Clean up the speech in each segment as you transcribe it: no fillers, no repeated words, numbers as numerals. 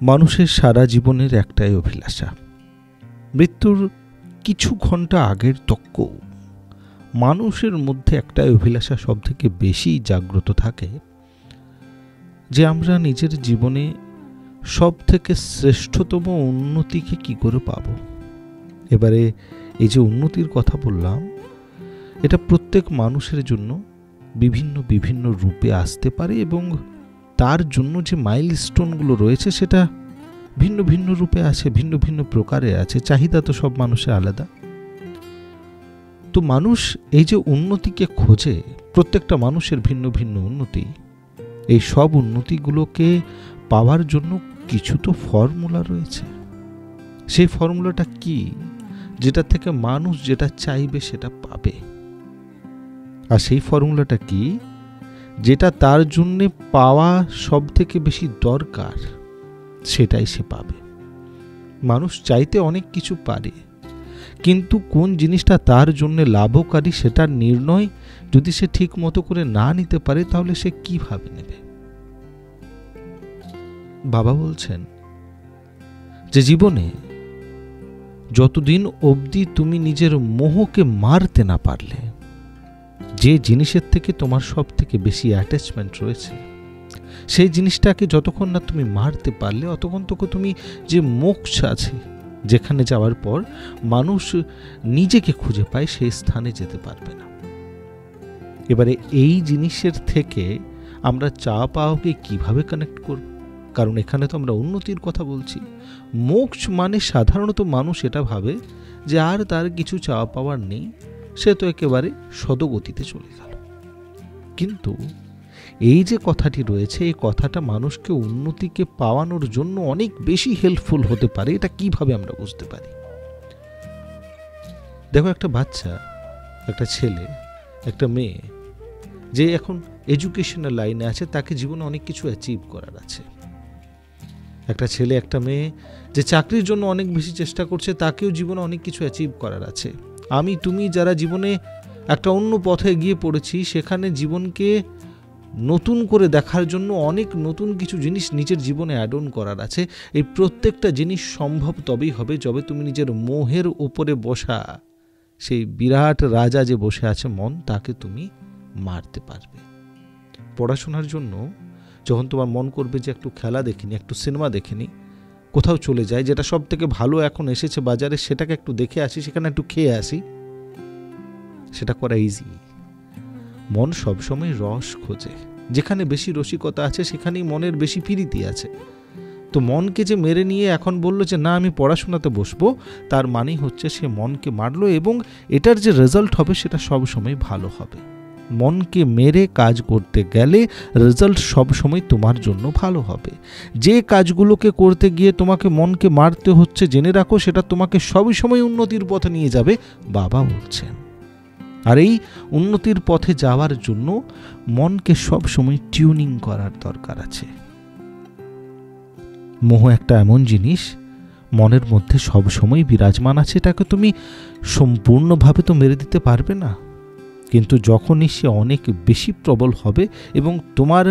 মানুষের সারা জীবনের একটাই অভিলাষা, মৃত্যুর কিছু ঘন্টা আগের তক্কও মানুষের মধ্যে একটাই অভিলাষা সব থেকে বেশি জাগ্রত থাকে, যে আমরা নিজের জীবনে সব থেকে শ্রেষ্ঠতম উন্নতিকে কি করে পাব। এবারে এই যে উন্নতির কথা বললাম, এটা প্রত্যেক মানুষের জন্য বিভিন্ন বিভিন্ন রূপে আসতে পারে এবং তার জন্য যে মাইলস্টোনগুলো রয়েছে সেটা ভিন্ন ভিন্ন রূপে আছে, ভিন্ন ভিন্ন প্রকারে আছে। চাহিদা তো সব মানুষের আলাদা। তো মানুষ এই যে উন্নতিকে খোঁজে, প্রত্যেকটা মানুষের ভিন্ন ভিন্ন উন্নতি, এই সব উন্নতিগুলোকে পাওয়ার জন্য কিছু তো ফর্মুলা রয়েছে। সেই ফর্মুলাটা কি, যেটা থেকে মানুষ যেটা চাইবে সেটা পাবে। আর সেই ফর্মুলাটা কি, যেটা তার জন্যে পাওয়া সব থেকে বেশি দরকার সেটাই সে পাবে। মানুষ চাইতে অনেক কিছু পারে, কিন্তু কোন জিনিসটা তার জন্য লাভকারী সেটার নির্ণয় যদি সে ঠিক মতো করে না নিতে পারে, তাহলে সে কিভাবে নেবে। বাবা বলছেন যে জীবনে যতদিন অবধি তুমি নিজের মোহকে মারতে না পারলে, যে জিনিসের থেকে তোমার সব থেকে বেশি অ্যাটাচমেন্ট রয়েছে, সেই জিনিসটাকে যতক্ষণ না তুমি মারতে পারলে, অতক্ষণ তো তুমি যে মোক্ষ আছে, যেখানে যাওয়ার পর মানুষ নিজেকে খুঁজে পায়, সেই স্থানে যেতে পারবে না। এবারে এই জিনিসের থেকে আমরা চাওয়া পাওয়াকে কিভাবে কানেক্ট করব? কারণ এখানে তো আমরা উন্নতির কথা বলছি। মোক্ষ মানে সাধারণত মানুষ এটা ভাবে যে আর তার কিছু চাওয়া পাওয়ার নেই, সে তো একেবারে সদগতিতে চলে গেল। কিন্তু এই যে কথাটি রয়েছে, এই কথাটা মানুষকে উন্নতিকে পাওয়ানোর জন্য অনেক বেশি হেল্পফুল হতে পারে। এটা কিভাবে আমরা বুঝতে পারি? দেখো, একটা বাচ্চা, একটা ছেলে, একটা মেয়ে যে এখন এডুকেশনাল লাইনে আছে, তাকে জীবনে অনেক কিছু অ্যাচিভ করার আছে। একটা ছেলে, একটা মেয়ে যে চাকরির জন্য অনেক বেশি চেষ্টা করছে, তাকেও জীবনে অনেক কিছু অ্যাচিভ করার আছে। আমি তুমি যারা জীবনে একটা অন্য পথে গিয়ে পড়েছি, সেখানে জীবনকে নতুন করে দেখার জন্য অনেক নতুন কিছু জিনিস নিজের জীবনে অ্যাড অন করার আছে। এই প্রত্যেকটা জিনিস সম্ভব তবেই হবে যবে তুমি নিজের মোহের উপরে বসা সেই বিরাট রাজা যে বসে আছে মন, তাকে তুমি মারতে পারবে। পড়াশোনার জন্য যখন তোমার মন করবে যে একটু খেলা দেখিনি, একটু সিনেমা দেখিনি, কোথাও চলে যায়, যেটা সব থেকে ভালো এখন এসেছে বাজারে, সেটাকে একটু দেখে আসি, সেখানে একটু খেয়ে আসি, সেটা করা ইজি। মন সবসময় রস খোঁজে। যেখানে বেশি রসিকতা আছে, সেখানেই মনের বেশি প্রীতি আছে। তো মনকে যে মেরে নিয়ে এখন বললো যে না, আমি পড়াশোনাতে বসবো, তার মানেই হচ্ছে সে মনকে মারলো, এবং এটার যে রেজাল্ট হবে সেটা সবসময় ভালো হবে। মনকে মেরে কাজ করতে গেলে রেজাল্ট সবসময় তোমার জন্য ভালো হবে। যে কাজগুলোকে করতে গিয়ে তোমাকে মনকে মারতে হচ্ছে, জেনে রাখো সেটা তোমাকে সবসময় উন্নতির পথে নিয়ে যাবে, বাবা বলছেন। আর এই উন্নতির পথে যাওয়ার জন্য মনকে সবসময় টিউনিং করার দরকার আছে। মোহ একটা এমন জিনিস মনের মধ্যে সবসময় বিরাজমান আছে, এটাকে তুমি সম্পূর্ণভাবে তো মেরে দিতে পারবে না, কিন্তু যখনই সে অনেক বেশি প্রবল হবে এবং তোমার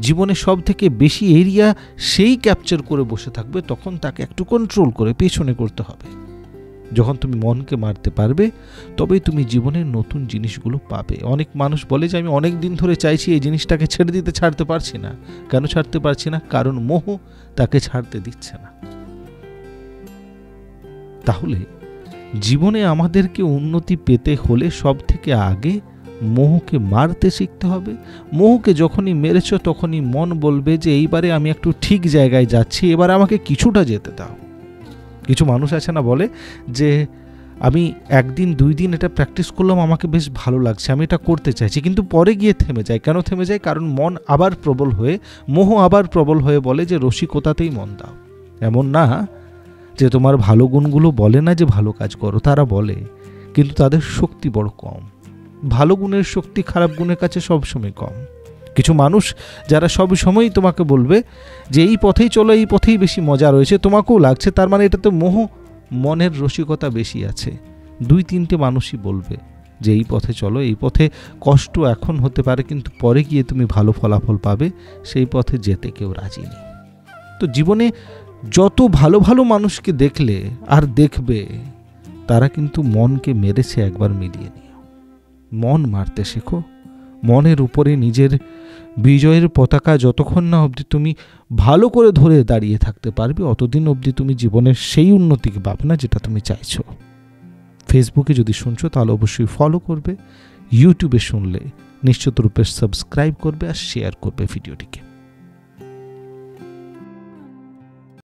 জীবনে সব থেকে বেশি এরিয়া সেই ক্যাপচার করে বসে থাকবে, তখন তাকে একটু কন্ট্রোল করে পেছনে করতে হবে। যখন তুমি মনকে মারতে পারবে, তবেই তুমি জীবনের নতুন জিনিসগুলো পাবে। অনেক মানুষ বলে যে আমি অনেক দিন ধরে চাইছি এই জিনিসটাকে ছেড়ে দিতে, ছাড়তে পারছি না। কেন ছাড়তে পারছি না? কারণ মোহ তাকে ছাড়তে দিচ্ছে না। তাহলে জীবনে আমাদেরকে উন্নতি পেতে হলে সব থেকে আগে মোহকে মারতে শিখতে হবে। মোহকে যখনই মেরেছ, তখনই মন বলবে যে এইবারে আমি একটু ঠিক জায়গায় যাচ্ছি, এবার আমাকে কিছুটা যেতে দাও। কিছু মানুষ আছে না, বলে যে আমি একদিন 2 দিন এটা প্র্যাকটিস করলাম, আমাকে বেশ ভালো লাগছে, আমি এটা করতে চাইছি, কিন্তু পরে গিয়ে থেমে যায়। কেন থেমে যায়? কারণ মন আবার প্রবল হয়ে, মোহ আবার প্রবল হয়ে বলে যে রসিকতাতেই মন দাও। এমন না যে তোমার ভালো গুণগুলো বলে না যে ভালো কাজ করো, তারা বলে, কিন্তু তাদের শক্তি বড় কম। ভালো গুণের শক্তি খারাপ গুণের কাছে সবসময় কম। কিছু মানুষ যারা সব সময়ই তোমাকে বলবে যে এই পথেই চলো, এই পথেই বেশি মজা রয়েছে, তোমাকেও লাগছে, তার মানে এটা তো মোহ, মনের রসিকতা বেশি আছে। 2-3টে মানুষই বলবে যে এই পথে চলো, এই পথে কষ্ট এখন হতে পারে, কিন্তু পরে গিয়ে তুমি ভালো ফলাফল পাবে, সেই পথে যেতে কেউ রাজি নেই। তো জীবনে যত ভালো ভালো মানুষকে দেখলে আর দেখবে, তারা কিন্তু মনকে মেরেছে। একবার মিলিয়ে নিও, মন মারতে শেখো। মনের উপরে নিজের বিজয়ের পতাকা যতক্ষণ না অবধি তুমি ভালো করে ধরে দাঁড়িয়ে থাকতে পারবে, অতদিন অবধি তুমি জীবনের সেই উন্নতিকে পাবে না যেটা তুমি চাইছো। ফেসবুকে যদি শুনছো তাহলে অবশ্যই ফলো করবে, ইউটিউবে শুনলে নিশ্চিত রূপে সাবস্ক্রাইব করবে আর শেয়ার করবে ভিডিওটিকে।